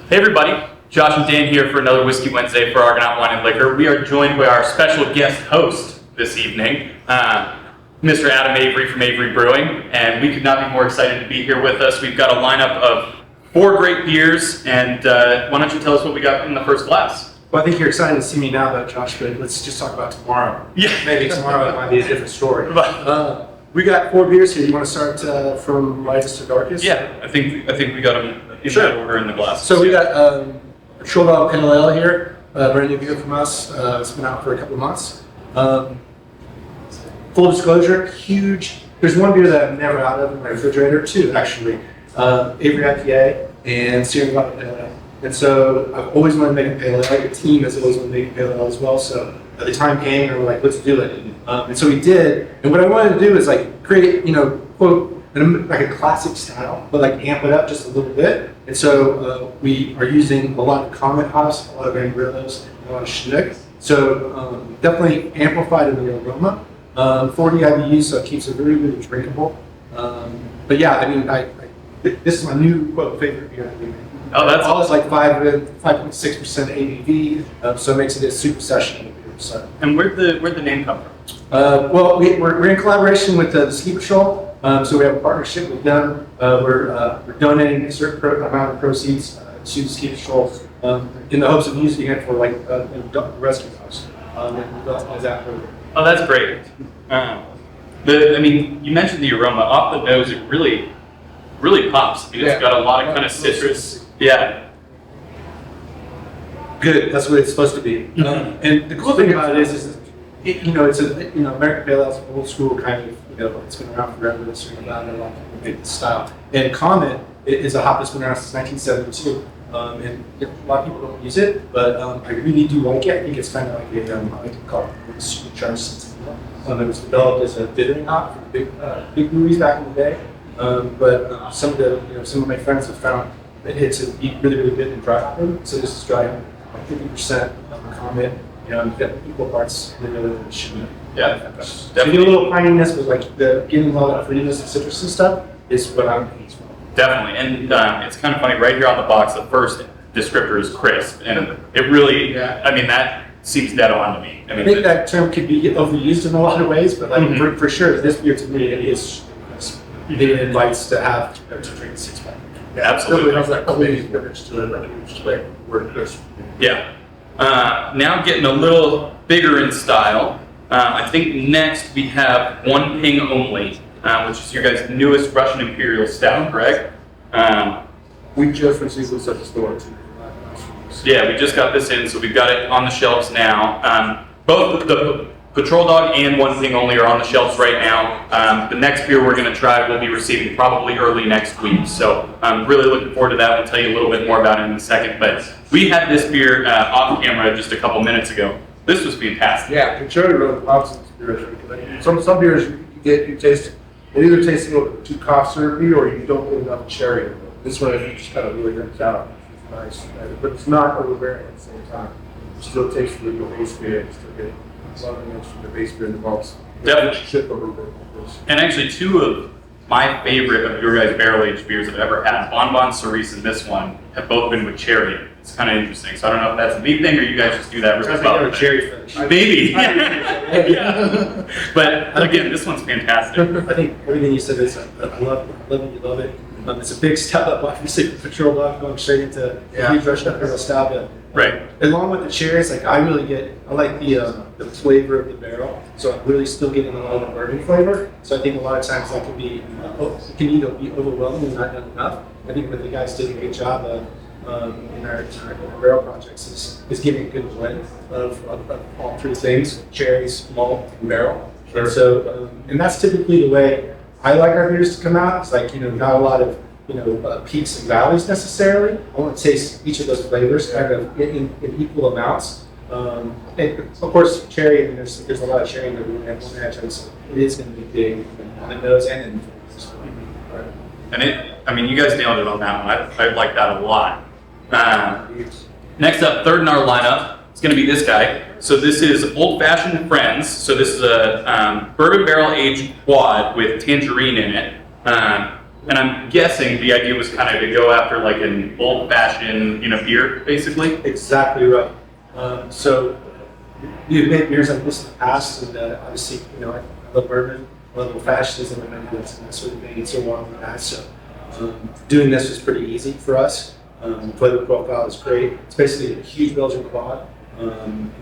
Hey everybody, Josh and Dan here for another Whiskey Wednesday for Argonaut Wine and Liquor. We are joined by our special guest host this evening, Mr. Adam Avery from Avery Brewing, and we could not be more excited to be here with us. We've got a lineup of 4 great beers, and why don't you tell us what we got in the first glass? Well, I think you're excited to see me now, though, Josh, but let's just talk about tomorrow. Yeah. Maybe tomorrow it might be a different story. We got 4 beers here. You want to start from lightest to darkest? Yeah, I think we got them in that order in the glass. So we got Patrol Dog Pale Ale here, brand new beer from us. It's been out for a couple of months. Full disclosure, huge. There's one beer that I'm never out of in my refrigerator, 2 actually. Avery IPA and Sierra Nevada Pale Ale. And so I've always wanted to make a pale ale. The team has always wanted to make a pale ale as well. So at the time came and we're like, let's do it. And so we did. And what I wanted to do is like create, quote, like a classic style, but like amp it up just a little bit. And so we are using a lot of Comet hops, a lot of Amarillos, and a lot of Chinook. So definitely amplified in the aroma. 40 IBUs, so it keeps it really, really drinkable. But yeah, I mean, this is my new quote favorite beer. Oh, that's all. It's like 5.6% ABV, so it makes it a super session beer. So. And where'd the name come from? Well, we're in collaboration with the Ski Patrol. So we have a partnership with them. We're donating a certain amount of proceeds to the Ski Patrol in the hopes of using it for like rescue dogs. Oh, that's great. You mentioned the aroma. Off the nose, it really pops. It's got a lot of kind of citrus. Yeah. Good. That's what it's supposed to be. And the cool thing about it is it's American Pale Ale is old school kind of. It's been around forever. It's been around a lot of people make this style. And Comet is a hop that's been around since 1972. And a lot of people don't use it, but I really do like it. I think it's kind of like I like to call it supercharged. It was developed as a bittering hop for big breweries back in the day. But some of my friends have found that it's a really, really good in dry hopping. So this is dry hopping, like 50% Comet. You've got equal parts in Chinook. Yeah, definitely. So you get a little pininess, but like getting all that fruitiness and citrus and stuff is what I'm looking for. Definitely, and it's kind of funny. Right here on the box, the first descriptor is crisp, and it really, I mean, that seems dead on to me. I think that term could be overused in a lot of ways, but like for sure, this beer to me is it invites to drink a 6-pack. Yeah, absolutely. It has that clean finish to it, like it's like word crisp. Yeah. Now getting a little bigger in style. I think next we have One Ping Only, which is your guys' newest Russian Imperial Stout, correct? We just received this at the store too. Yeah, we just got this in, so we've got it on the shelves now. Both the Patrol Dog and One Ping Only are on the shelves right now. The next beer we're going to try we'll be receiving probably early next week. So I'm really looking forward to that. We'll tell you a little bit more about it in a second. But we had this beer off camera just a couple minutes ago. This was fantastic. Yeah, the cherry really pops in this beer. Some beers you taste, it either tastes a little too cough syrupy or you don't get enough cherry. This one I think just kind of really brings out. It's nice, but it's not overbearing at the same time. It still tastes really good base beer. It's still good. A lot of notes from the base beer involves. Definitely. Ship a little bit. And actually, 2 of my favorite of your guys' barrel aged beers I've ever had, Bonbon Cerise and this one, have both been with cherry. It's kind of interesting. So I don't know if that's a me thing or you guys just do that really well. I think cherry finish. Maybe. Yeah. But again, this one's fantastic. I think everything you said is I love it. You love it. It's a big step up, obviously, for Patrol Dog going straight into huge Russian Imperial style. But Right. Along with the cherries, like I like the flavor of the barrel. So I'm really still getting a lot of the bourbon flavor. So I think a lot of times that can be either be overwhelming and not done enough. I think what the guys did a great job of in our barrel projects is getting a good blend of all 3 things: cherries, malt, and barrel. Sure. And so and that's typically the way I like our beers to come out. It's like not a lot of peaks and valleys necessarily. I want to taste each of those flavors kind of in equal amounts. And of course, cherry. I mean, there's a lot of cherry in the room. And it is going to be big on the nose and in the face. And you guys nailed it on that one. I like that a lot. Next up, third in our lineup, it's going to be this guy. So this is Old Fashioned Friends. So this is a bourbon barrel aged quad with tangerine in it. And I'm guessing the idea was kind of to go after like an old-fashioned, beer, basically. Exactly right. So we've made beers like this in the past, and obviously, I love bourbon, I love old-fashions, and that sort of thing. It's so long in the past, so doing this was pretty easy for us. Flavor profile is great. It's basically a huge Belgian quad.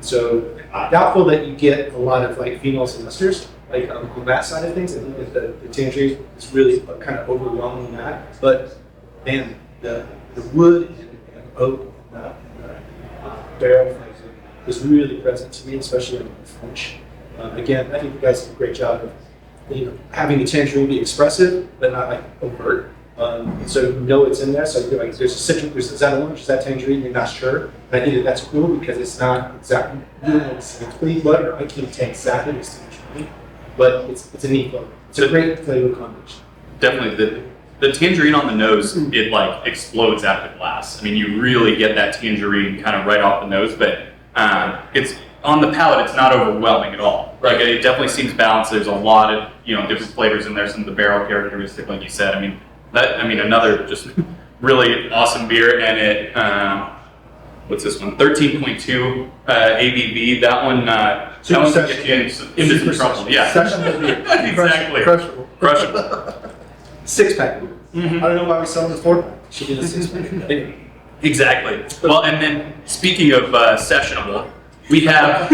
So doubtful that you get a lot of like phenols and esters, like on that side of things. I think that the tangerine is really kind of overwhelming that. But man, the wood and oak and the barrel flavor was really present to me, especially in the finish. Again, I think you guys did a great job of having the tangerine be expressive, but not like overt. So you know it's in there. So I feel like there's a citrus. Is that orange? Is that tangerine? You're not sure. And I think that's cool because it's not exactly. You don't know exactly what, or I can't tell exactly what's tangerine, but it's a neat flavor. It's a great flavor combination. Definitely, the tangerine on the nose, it like explodes out of the glass. I mean, you really get that tangerine kind of right off the nose, but it's on the palate. It's not overwhelming at all. Like it definitely seems balanced. There's a lot of different flavors in there. Some of the barrel characteristic, like you said. I mean, another just really awesome beer, and it, what's this one? 13.2 ABV. That one gets you into some trouble. Yeah, exactly. Crushable. 6-pack. I don't know why we sell them 4-pack. Should be the 6-pack. Exactly. Well, and then speaking of sessionable, we have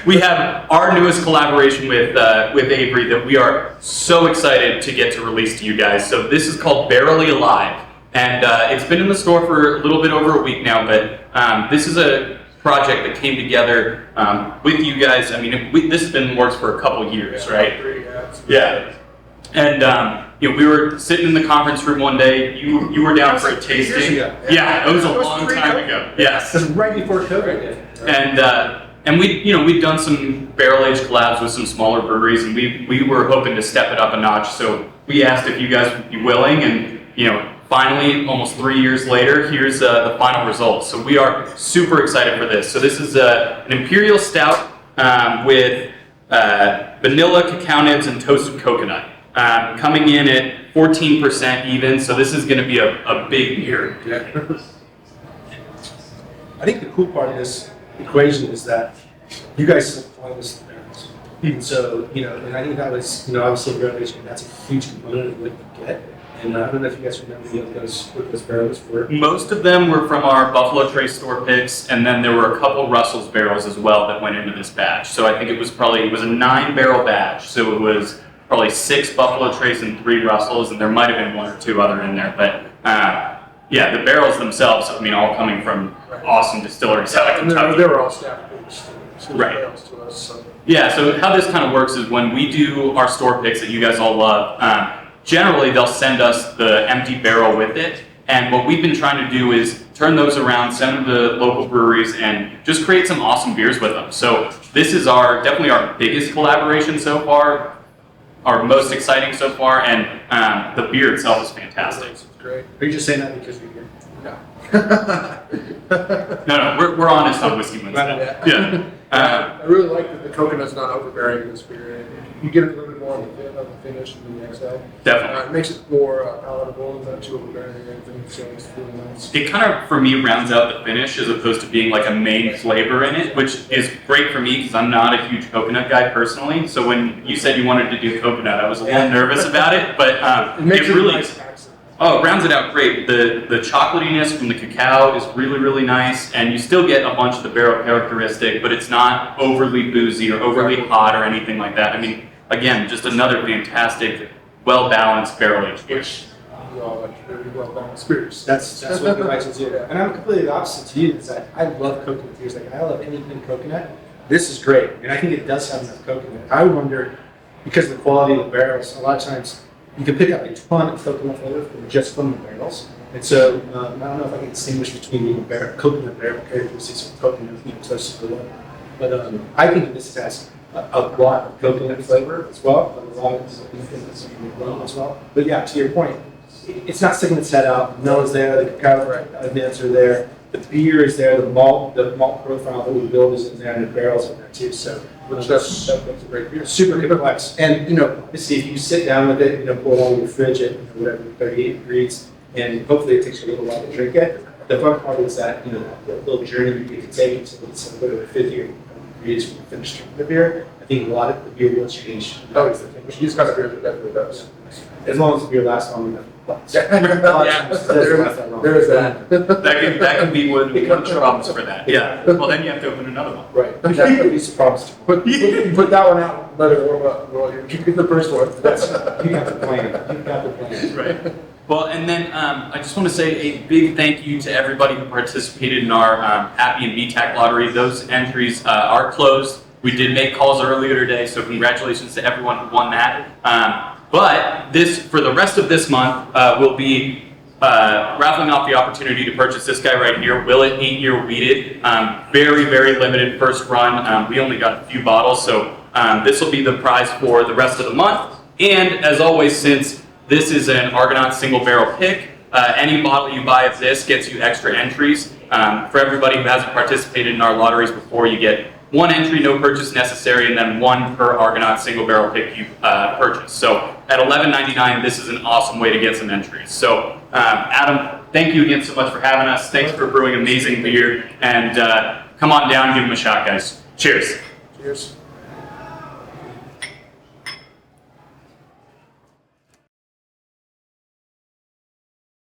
we have our newest collaboration with Avery that we are so excited to get to release to you guys. So this is called Barrely Alive, and it's been in the store for a little bit over a week now. But this is a project that came together with you guys. I mean, this has been in the works for a couple years, right? Yeah. And we were sitting in the conference room one day. You were down for a tasting. Yeah, it was a long time ago. Yes. It was right before COVID. And we'd done some barrel aged collabs with some smaller breweries, and we were hoping to step it up a notch. So we asked if you guys would be willing, and finally, almost 3 years later, here's the final results. So we are super excited for this. So this is an imperial stout with vanilla, cacao nibs, and toasted coconut. Coming in at 14% even, so this is going to be a big beer. Yeah. I think the cool part of this equation is that you guys supply this to barrels. And so, and I think that was, obviously barrel-aging, that's a huge component of what you get. And I don't know if you guys remember what those barrels were. Most of them were from our Buffalo Trace store picks, and then there were a couple Russell's barrels as well that went into this batch. So I think it was a 9-barrel batch, so it was probably 6 Buffalo Trace and 3 Russells, and there might have been 1 or 2 other in there. But the barrels themselves, all coming from awesome distilleries out of Kentucky. They were all staff picks. Right. Barrels to us, so. Yeah, so how this kind of works is when we do our store picks that you guys all love, generally they'll send us the empty barrel with it. And what we've been trying to do is turn those around, send them to local breweries, and just create some awesome beers with them. So this is definitely our biggest collaboration so far, our most exciting so far, and the beer itself is fantastic. It's great. Are you just saying that because you're here? No. No, we're honest on Whiskey Wednesday. Yeah. I really like that the coconut's not overbearing in this beer. You get a little bit more on the finish and the XL. Definitely. It makes it more palatable and not too overbearing or anything, so it's really nice. It kind of, for me, rounds out the finish as opposed to being like a main flavor in it, which is great for me because I'm not a huge coconut guy personally. So when you said you wanted to do coconut, I was a little nervous about it, but it makes it really, a nice accent. Oh, it rounds it out great. The chocolatiness from the cacao is really, really nice, and you still get a bunch of the barrel characteristic, but it's not overly boozy or overly hot or anything like that. Again, just another fantastic, well-balanced barrel-aged beer. We all like very well balanced beers. That's what we like to do. And I'm completely the opposite to you, is that I love coconut beers. Like, I love anything coconut. This is great, and I think it does have enough coconut. I wonder, because of the quality of the barrels, a lot of times you can pick up a ton of coconut flavor from the barrels. And so I don't know if I can distinguish between coconut barrel characteristics and coconut toasted vanilla. But I think this has a lot of coconut flavor as well, but a lot of vanilla as well. But yeah, to your point, it's not sticking its head out. Vanilla's there, the cacao nibs are there. the beer is there, the malt profile that we build is in there, and the barrel's in there too. So That's a great beer. super complex. And obviously, if you sit down with it, pour it on your fridge at whatever 38 degrees, and hopefully it takes you a little while to drink it. The fun part is that the little journey you get to take until it's whatever 50 degrees when you finish drinking the beer. I think a lot of the beer will change. Oh, these kind of beers are definitely does. As long as the beer lasts long enough. Yeah. There is that. That can be one of the problems for that. Yeah. Well, then you have to open another one. Right. That could be surprised. Put that one out, let it warm up. Well, you keep the first one. You got the plan. You got the plan. Right. Well, and then I just want to say a big thank you to everybody who participated in our Happy and BTAC lottery. Those entries are closed. We did make calls earlier today, so congratulations to everyone who won that. But for the rest of this month, we'll be raffling off the opportunity to purchase this guy right here, Willet 8-Year Wheated. Very, very limited first run. We only got a few bottles, so this will be the prize for the rest of the month. And as always, since this is an Argonaut single barrel pick, any bottle you buy of this gets you extra entries. For everybody who hasn't participated in our lotteries before, you get 1 entry, no purchase necessary, and then 1 per Argonaut single barrel pick you purchase. So at $11.99, this is an awesome way to get some entries. So Adam, thank you again so much for having us. Thanks for brewing amazing beer, and come on down and give them a shot, guys. Cheers. Cheers.